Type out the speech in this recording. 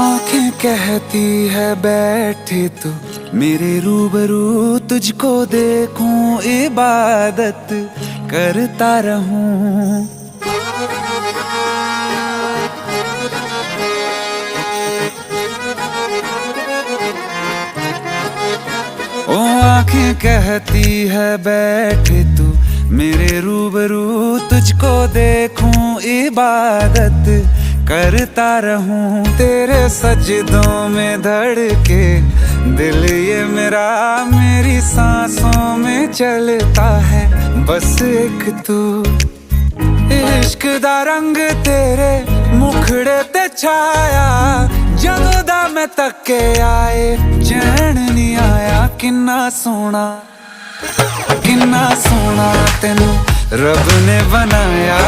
आंखें कहती है बैठे तू मेरे रूबरू, तुझको देखूं इबादत करता रहूं। ओ आंखें कहती है बैठे तू मेरे रूबरू, तुझको देखूं इबादत करता रहूं। तेरे सजदों में धड़के दिल ये मेरा, मेरी सांसों में चलता है बस एक तू। इश्क दा रंग तेरे मुखड़े ते छाया, जदों दा मैं तके आए चैन नहीं आया। किन्ना सोना तेनू रब ने बनाया।